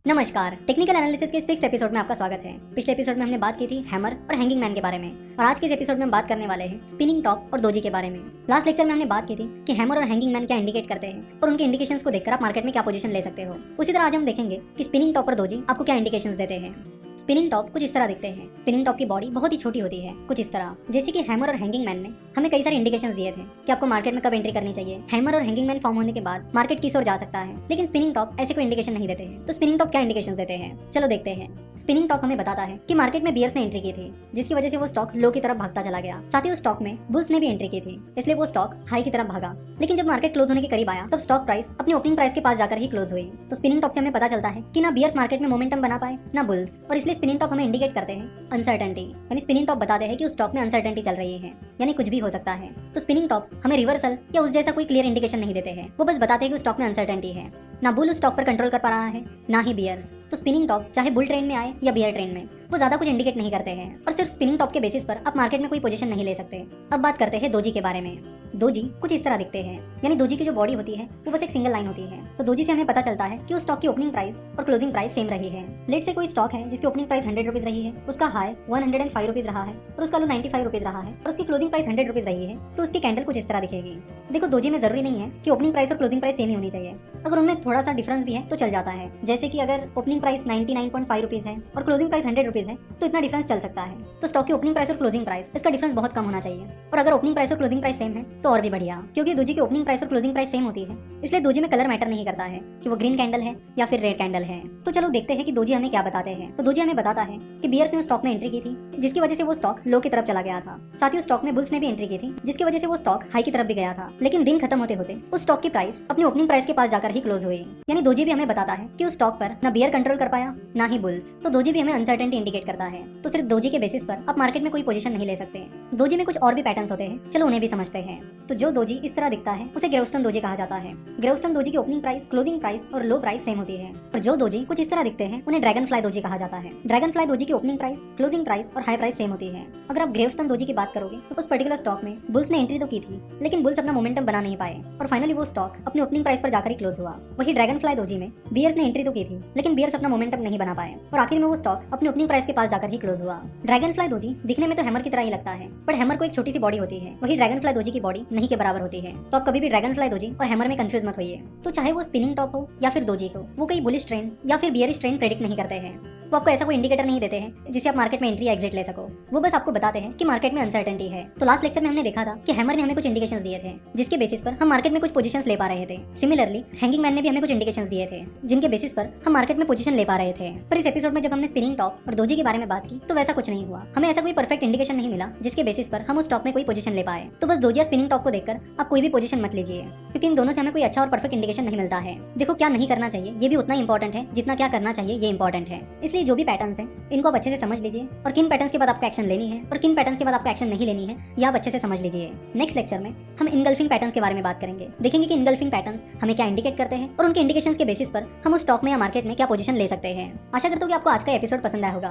नमस्कार, technical analysis के 6th episode में आपका स्वागत है। पिछले एपिसोड में हमने बात की थी हैमर और हैंगिंग मैन के बारे में और आज के इस एपिसोड में हम बात करने वाले हैं स्पिनिंग टॉप और दोजी के बारे में। लास्ट लेक्चर में हमने बात की थी कि हैमर और हैंगिंग मैन क्या इंडिकेट करते हैं और उनके इंडिकेशंस को देखकर आप मार्केट में क्या पोजीशन ले सकते हो। उसी तरह आज हम देखेंगे कि स्पिनिंग टॉप और दोजी आपको क्या इंडिकेशंस देते हैं। स्पिनिंग टॉप कुछ इस तरह दिखते हैं। स्पिनिंग टॉप की बॉडी बहुत ही छोटी होती है, कुछ इस तरह। जैसे कि हैमर और हैंगिंग मैन ने हमें कई सारे इंडिकेशंस दिए थे कि आपको मार्केट में कब एंट्री करनी चाहिए। हैमर और हैंगिंग मैन फॉर्म होने के बाद मार्केट किस ओर जा सकता है, लेकिन स्पिनिंग टॉप ऐसे कोई इंडिकेशन नहीं देते हैं। तो स्पिनिंग टॉप क्या इंडिकेशंस देते हैं, चलो देखते हैं। स्पिनिंग टॉप हमें बताता है कि मार्केट में बियर्स ने एंट्री की थी, जिसकी वजह से वो स्टॉक लो की तरफ भागता चला गया। साथ ही उस स्टॉक में बुल्स ने भी एंट्री की थी, इसलिए वो स्टॉक हाई की तरफ भागा। लेकिन जब मार्केट क्लोज होने के करीब आया तब स्टॉक प्राइस अपनी ओपनिंग प्राइस के पास जाकर ही क्लोज हुई। तो स्पिनिंग टॉप से हमें पता चलता है कि ना बियर्स मार्केट में मोमेंटम बना पाए ना बुल्स, और इसलिए स्पिनिंग टॉप हमें इंडिकेट करते हैं अनसर्टेनिटी। यानी स्पिनिंग टॉप बताते हैं कि उस स्टॉक में अनसर्टेनिटी चल रही है, यानी कुछ भी हो सकता है। तो स्पिनिंग टॉप हमें रिवर्सल या उस जैसा कोई क्लियर इंडिकेशन नहीं देते हैं, वो बस बताते हैं कि उस स्टॉक में अनसर्टेनिटी है। ना बुल उस स्टॉक पर कंट्रोल कर पा रहा है ना ही बियर्स। तो स्पिनिंग टॉप चाहे बुल ट्रेंड में आए या बियर ट्रेंड में, वो ज्यादा कुछ इंडिकेट नहीं करते हैं और सिर्फ स्पिनिंग टॉप के बेसिस पर आप मार्केट में कोई पोजीशन नहीं ले सकते। अब बात करते हैं दोजी के बारे में। दोजी कुछ इस तरह दिखते हैं, यानी दोजी की जो बॉडी होती है वो बस एक सिंगल लाइन होती है। तो दोजी से हमें पता चलता है कि उस स्टॉक की ओपनिंग प्राइस और क्लोजिंग प्राइस सेम रही है। लेट से कोई स्टॉक है जिसकी ओपनिंग प्राइस 100 रुपीज रही है, उसका हाई 105 रुपीज रहा है और उसका लो 95 रुपीज रहा है और उसकी क्लोजिंग प्राइस 100 रुपीज रही है, तो उसकी कैंडल कुछ इस तरह दिखेगी। देखो, दोजी में जरूरी नहीं है कि ओपनिंग प्राइस और क्लोजिंग प्राइस सेम ही होनी चाहिए। अगर उनमें थोड़ा सा डिफरेंस भी है तो चल जाता है। जैसे कि अगर ओपनिंग प्राइस 99.5 रुपीज है और क्लोजिंग प्राइस 100 रुपीज है, तो इतना डिफरेंस चल सकता है। तो स्टॉक की ओपनिंग प्राइस और क्लोजिंग प्राइस, इसका डिफरेंस बहुत कम होना चाहिए। और अगर ओपनिंग प्राइस और क्लोजिंग प्राइस सेम है तो और भी बढ़िया, क्योंकि दोजी की ओपनिंग प्राइस और क्लोजिंग प्राइस सेम होती है, इसलिए दोजी में कलर मैटर नहीं करता है कि वो ग्रीन कैंडल है या फिर रेड कैंडल है। तो चलो देखते हैं कि दोजी हमें क्या बताते हैं। तो दोजी हमें बताता है कि बियर्स ने स्टॉक में एंट्री की थी, जिसकी वजह से वो स्टॉक लो की तरफ चला गया था। साथ ही उस स्टॉक में बुल्स ने भी एंट्री की थी, जिसकी वजह से वो स्टॉक हाई की तरफ भी गया था। लेकिन दिन खत्म होते होते उस स्टॉक की प्राइस अपनी ओपनिंग प्राइस के पास जाकर ही क्लोज हुई। यानी दोजी भी हमें बताता है कि उस स्टॉक पर ना बियर कंट्रोल कर पाया ना ही बुल्स। तो दोजी भी हमें अनसर्टेनिटी इंडिकेट करता है। तो सिर्फ दोजी के बेसिस पर आप मार्केट में कोई पोजीशन नहीं ले सकते। दोजी में कुछ और भी पैटर्न्स होते हैं, चलो उन्हें भी समझते हैं। तो जो दोजी इस तरह दिखता है उसे ग्रेवस्टोन दोजी कहा जाता है। ग्रेवस्टोन दोजी की ओपनिंग प्राइस, क्लोजिंग प्राइस और लो प्राइस सेम होती है। और जो दोजी कुछ इस तरह दिखते हैं उन्हें ड्रैगन फ्लाई दोजी कहा जाता है। ड्रैगन फ्लाई दोजी की ओपनिंग प्राइस, क्लोजिंग प्राइस और हाई प्राइस सेम होती है। अगर आप ग्रेवस्टोन दोजी की बात करोगे तो उस पर्टिकुलर स्टॉक में बुल्स ने एंट्री तो की थी, लेकिन बुल्स अपना मोमेंटम बना नहीं पाए और फाइनली वो स्टॉक अपनी ओपनिंग प्राइस पर जाकर ही क्लोज हुआ। वही ड्रैगन फ्लाई दोजी में बियर्स ने एंट्री तो की थी, लेकिन बियर्स अपना मोमेंटम नहीं बना पाए और आखिर में वो स्टॉक अपनी ओपनिंग प्राइस के पास जाकर ही क्लोज हुआ। ड्रैगन फ्लाई दोजी दिखने में तो हैमर की तरह ही लगता है, बट हैमर को एक छोटी सी बॉडी होती है, वही ड्रैगन फ्लाई दोजी की बॉडी नहीं के बराबर होती है। तो आप कभी भी ड्रैगन फ्लाई दोजी और हैमर में कंफ्यूज मत होइए। तो चाहे वो स्पिनिंग टॉप हो या फिर दोजी हो, वो कोई बुलिश ट्रेंड या फिर बियरिश ट्रेंड प्रेडिक्ट नहीं करते हैं। वो आपको ऐसा कोई इंडिकेटर नहीं देते हैं जिससे आप मार्केट में एंट्री या एग्जिट ले सको। वो बस आपको बताते हैं कि मार्केट में अनसर्टेनिटी है। तो लास्ट लेक्चर में हमने देखा था कि हैमर ने हमें कुछ इंडिकेशंस दिए थे, जिसके बेसिस पर हम मार्केट में कुछ पोजीशंस ले पा रहे थे। सिमिलरली हैंगिंग मैन ने भी हमें कुछ इंडिकेशंस दिए थे, जिनके बेसिस पर हम मार्केट में पोजीशन ले पा रहे थे। पर इस एपिसोड में जब हमने स्पिनिंग टॉप और दोजी के बारे में बात की तो वैसा कुछ नहीं हुआ। हमें ऐसा कोई परफेक्ट इंडिकेशन नहीं मिला जिसके बेसिस पर हम उस टॉप में कोई पोजीशन ले पाए। तो बस दोजी या स्पिनिंग टॉप को देखकर आप कोई भी पोजीशन मत लीजिए, क्योंकि इन दोनों से हमें कोई अच्छा और परफेक्ट इंडिकेशन नहीं मिलता है। देखो, क्या नहीं करना चाहिए ये भी उतना इंपॉर्टेंट है जितना क्या करना चाहिए ये इंपॉर्टेंट है। इसलिए जो भी पैटर्न्स हैं इनको आप अच्छे से समझ लीजिए और किन पैटर्न्स के बाद आपको एक्शन लेनी है और किन पैटर्न्स के बाद आपको एक्शन नहीं लेनी है ये आप अच्छे से समझ लीजिए। नेक्स्ट लेक्चर में हम इनगल्फिंग पैटर्न्स के बारे में बात करेंगे। देखेंगे कि इनगल्फिंग पैटर्न्स हमें क्या इंडिकेट करते हैं और उनके इंडिकेशंस के बेसिस पर हम उस स्टॉक में या मार्केट में क्या पोजीशन ले सकते हैं। आशा करता हूं कि आपको आज का एपिसोड पसंद आया होगा।